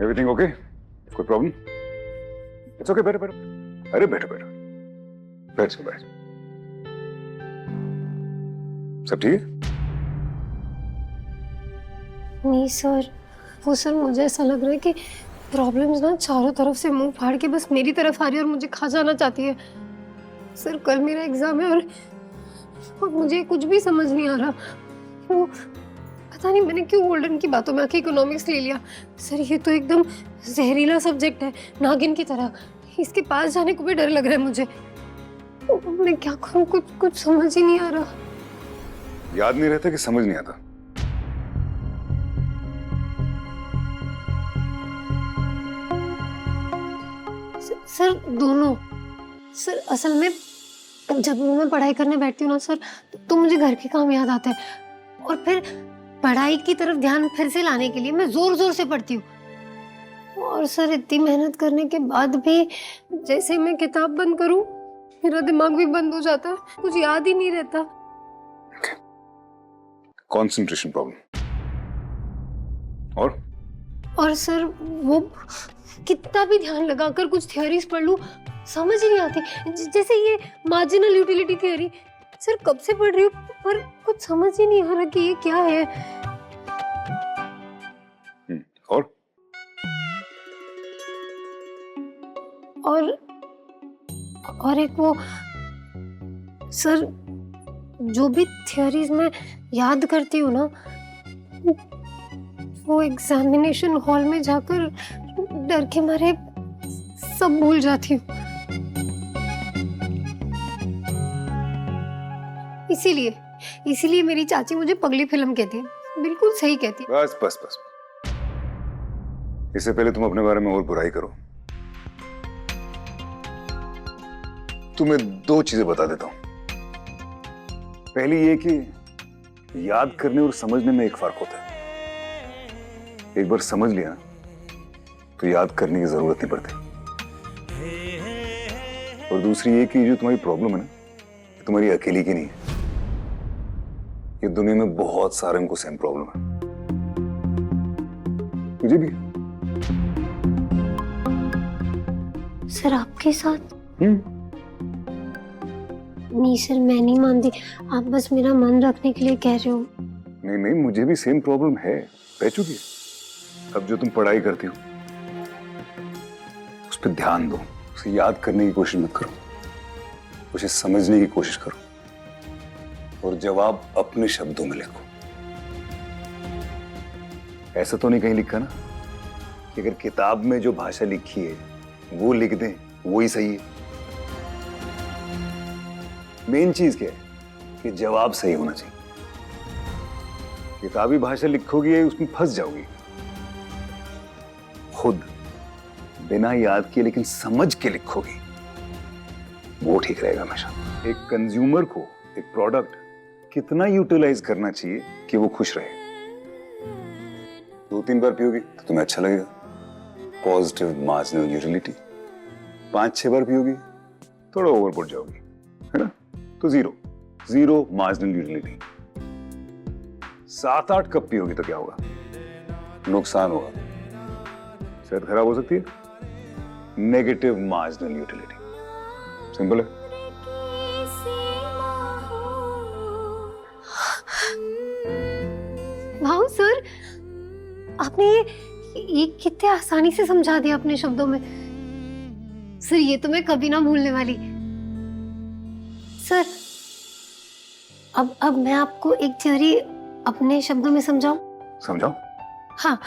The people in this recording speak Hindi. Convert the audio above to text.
Everything okay? कोई प्रॉब्लम? इट्स ओके, बैठो बैठो। अरे बैठो बैठो, बैठ जाओ बैठ जाओ। सब ठीक है? नहीं सर, वो सर मुझे ऐसा लग रहा है कि प्रॉब्लम्स ना चारों तरफ से मुंह फाड़ के बस मेरी तरफ आ रही है और मुझे खा जाना चाहती है। सर कल मेरा एग्जाम है और मुझे कुछ भी समझ नहीं आ रहा। वो पता नहीं मैंने क्यों गोल्डन की बातों में आके इकोनॉमिक्स ले लिया। सर ये तो एकदम जहरीला सब्जेक्ट है, नागिन की तरह। इसके पास जाने को भी डर लग रहा है मुझे। मैं क्या करूं, कुछ समझ ही नहीं आ रहा। याद नहीं रहता कि समझ नहीं आता? सर दोनों। सर असल में जब मैं पढ़ाई करने बैठती हूँ ना सर, तो मुझे घर के काम याद आते हैं और फिर पढ़ाई की तरफ ध्यान फिर से लाने के लिए मैं जोर जोर से पढ़ती हूँ। और सर इतनी मेहनत करने के बाद भी जैसे मैं किताब बंद करूँ मेरा दिमाग भी बंद हो जाता है, कुछ याद ही नहीं रहता। Concentration problem. और सर वो कितना भी ध्यान लगाकर कुछ थ्योरीज पढ़ लूं समझ ही नहीं आती। जैसे ये मार्जिनल यूटिलिटी थ्योरी, सर कब से पढ़ रही हूँ पर कुछ समझ ही नहीं आ रहा कि ये क्या है। और एक वो सर जो भी थ्योरीज मैं याद करती हूँ ना, वो एग्जामिनेशन हॉल में जाकर डर के मारे सब भूल जाती हूँ। इसीलिए मेरी चाची मुझे पगली फिल्म कहती है। बिल्कुल सही कहती है। बस बस बस, इससे पहले तुम अपने बारे में और बुराई करो। तुम्हें दो चीजें बता देता हूं। पहली ये कि याद करने और समझने में एक फर्क होता है। एक बार समझ लिया तो याद करने की जरूरत नहीं पड़ती। और दूसरी ये कि जो तुम्हारी प्रॉब्लम है ना, ये तुम्हारी अकेली की नहीं है। ये दुनिया में बहुत सारे को सेम प्रॉब्लम है, मुझे भी। सर आपके साथ? नहीं सर मैं नहीं मानती, आप बस मेरा मन रखने के लिए कह रहे हो। नहीं नहीं, मुझे भी सेम प्रॉब्लम है, रह चुकी है। अब जो तुम पढ़ाई करती हो उस पर ध्यान दो, उसे याद करने की कोशिश मत करो, उसे समझने की कोशिश करो और जवाब अपने शब्दों में लिखो। ऐसा तो नहीं कहीं लिखा ना कि अगर किताब में जो भाषा लिखी है वो लिख दें, वो ही सही है। मेन चीज क्या है कि जवाब सही होना चाहिए। किताबी भाषा लिखोगी उसमें फंस जाओगी। खुद बिना याद किए लेकिन समझ के लिखोगी, वो ठीक रहेगा हमेशा। एक कंज्यूमर को एक प्रोडक्ट कितना यूटिलाइज करना चाहिए कि वो खुश रहे। 2-3 बार पियोगी तो तुम्हें अच्छा लगेगा, पॉजिटिव मार्जिनल यूटिलिटी। 5-6 बार पियोगी थोड़ा ओवरबोर्ड जाओगी, है ना, तो जीरो मार्जिनल यूटिलिटी। 7-8 कप पियोगी तो क्या होगा? नुकसान होगा, सेहत खराब हो सकती है। Negative marginal utility. सिंपल है। वाह सर, आपने ये कितने आसानी से समझा दिया अपने शब्दों में। सर ये तो मैं कभी ना भूलने वाली। सर अब मैं आपको एक थ्योरी अपने शब्दों में समझाऊं? समझाओ। हाँ